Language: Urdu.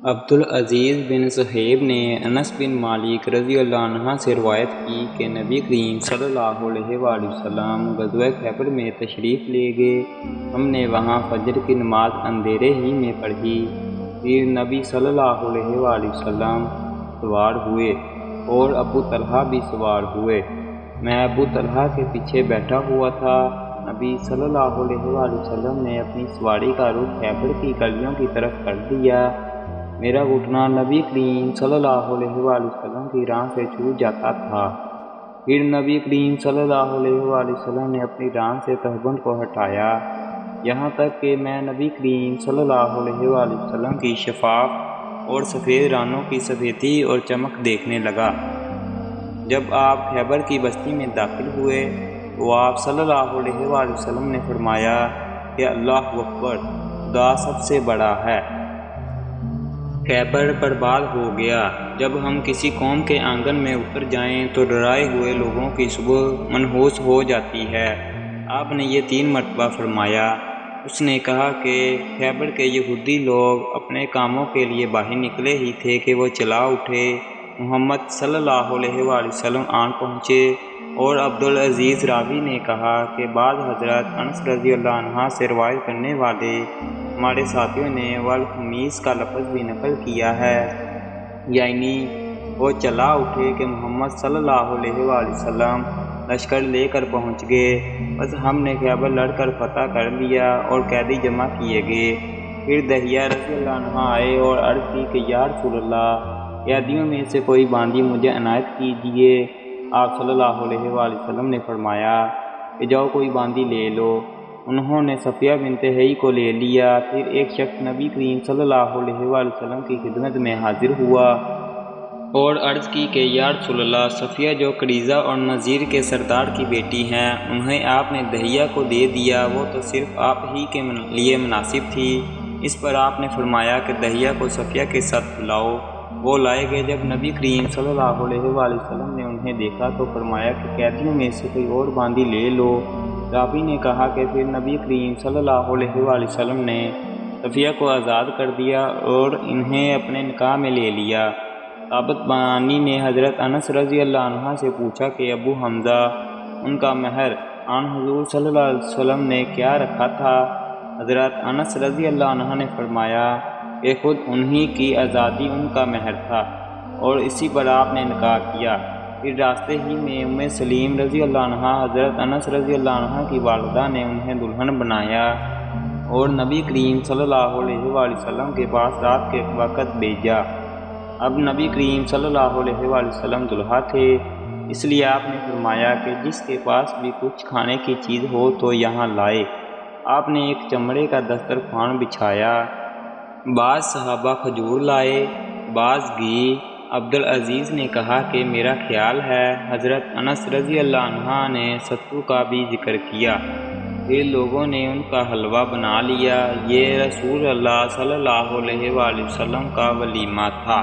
عبدالعزیز بن صہیب نے انس بن مالک رضی اللہ عنہ سے روایت کی کہ نبی کریم صلی اللہ علیہ وآلہ وسلم غزوہ خیبر میں تشریف لے گئے۔ ہم نے وہاں فجر کی نماز اندھیرے ہی میں پڑھی۔ پھر نبی صلی اللہ علیہ وآلہ وسلم سوار ہوئے اور ابو طلحہ بھی سوار ہوئے۔ میں ابو طلحہ کے پیچھے بیٹھا ہوا تھا۔ نبی صلی اللہ علیہ وآلہ وسلم نے اپنی سواری کا رخ خیبر کی گلیوں کی طرف کر دیا۔ میرا گھٹنا نبی کریم صلی اللہ علیہ وآلہ وسلم کی راہ سے چھوٹ جاتا تھا۔ پھر نبی کریم صلی اللہ علیہ وآلہ وسلم نے اپنی راہ سے تہبند کو ہٹایا، یہاں تک کہ میں نبی کریم صلی اللہ علیہ وآلہ وسلم کی شفاف اور سفید رانوں کی سفیدی اور چمک دیکھنے لگا۔ جب آپ خیبر کی بستی میں داخل ہوئے تو آپ صلی اللہ علیہ وآلہ وسلم نے فرمایا کہ اللہ اکبر، خدا سب سے بڑا ہے۔ خیبر برباد ہو گیا۔ جب ہم کسی قوم کے آنگن میں اتر جائیں تو ڈرائے ہوئے لوگوں کی صبح منحوس ہو جاتی ہے۔ آپ نے یہ 3 مرتبہ فرمایا۔ اس نے کہا کہ خیبر کے یہودی لوگ اپنے کاموں کے لیے باہر نکلے ہی تھے کہ وہ چلا اٹھے۔ محمد صلی اللہ علیہ وآلہ وسلم آن پہنچے، اور عبدالعزیز راوی نے کہا کہ بعض حضرت انس رضی اللہ عنہ سے روایت کرنے والے ہمارے ساتھیوں نے والخمیس کا لفظ بھی نقل کیا ہے، یعنی وہ چلا اٹھے کہ محمد صلی اللہ علیہ وآلہ وسلم لشکر لے کر پہنچ گئے۔ بس ہم نے خیبر لڑ کر فتح کر لیا اور قیدی جمع کیے گئے۔ پھر دہیہ رضی اللہ عنہ آئے اور عرض کی کہ یا رسول اللہ، قیدیوں میں سے کوئی باندی مجھے عنایت کیجیے۔ آپ صلی اللہ علیہ وآلہ وسلم نے فرمایا کہ جاؤ کوئی باندی لے لو۔ انہوں نے صفیہ بنت حیی کو لے لیا۔ پھر ایک شخص نبی کریم صلی اللہ علیہ وآلہ وسلم کی خدمت میں حاضر ہوا اور عرض کی کہ یا رسول اللہ، صفیہ جو قریظہ اور نذیر کے سردار کی بیٹی ہیں، انہیں آپ نے دہیہ کو دے دیا، وہ تو صرف آپ ہی کے لیے مناسب تھی۔ اس پر آپ نے فرمایا کہ دہیہ کو صفیہ کے ساتھ لاؤ۔ وہ لائے گئے۔ جب نبی کریم صلی اللہ علیہ وآلہ وسلم نے انہیں دیکھا تو فرمایا کہ قیدیوں میں سے کوئی اور باندی لے لو۔ راوی نے کہا کہ پھر نبی کریم صلی اللہ علیہ وآلہ وسلم نے صفیہ کو آزاد کر دیا اور انہیں اپنے نکاح میں لے لیا۔ ثابت بنانی نے حضرت انس رضی اللہ عنہ سے پوچھا کہ ابو حمزہ، ان کا مہر آن حضور صلی اللہ علیہ وسلم نے کیا رکھا تھا؟ حضرت انس رضی اللہ عنہ نے فرمایا کہ خود انہی کی آزادی ان کا مہر تھا اور اسی پر آپ نے نکاح کیا۔ پھر راستے ہی میں ام سلیم رضی اللہ عنہ حضرت انس رضی اللہ عنہ کی والدہ نے انہیں دلہن بنایا اور نبی کریم صلی اللہ علیہ وآلہ وسلم کے پاس رات کے وقت بھیجا۔ اب نبی کریم صلی اللہ علیہ وآلہ وسلم دلہا تھے، اس لیے آپ نے فرمایا کہ جس کے پاس بھی کچھ کھانے کی چیز ہو تو یہاں لائے۔ آپ نے ایک چمڑے کا دسترخوان بچھایا۔ بعض صحابہ کھجور لائے، بعض گھی۔ عبدالعزیز نے کہا کہ میرا خیال ہے حضرت انس رضی اللہ عنہ نے ستو کا بھی ذکر کیا۔ پھر لوگوں نے ان کا حلوہ بنا لیا۔ یہ رسول اللہ صلی اللہ علیہ وآلہ وسلم کا ولیمہ تھا۔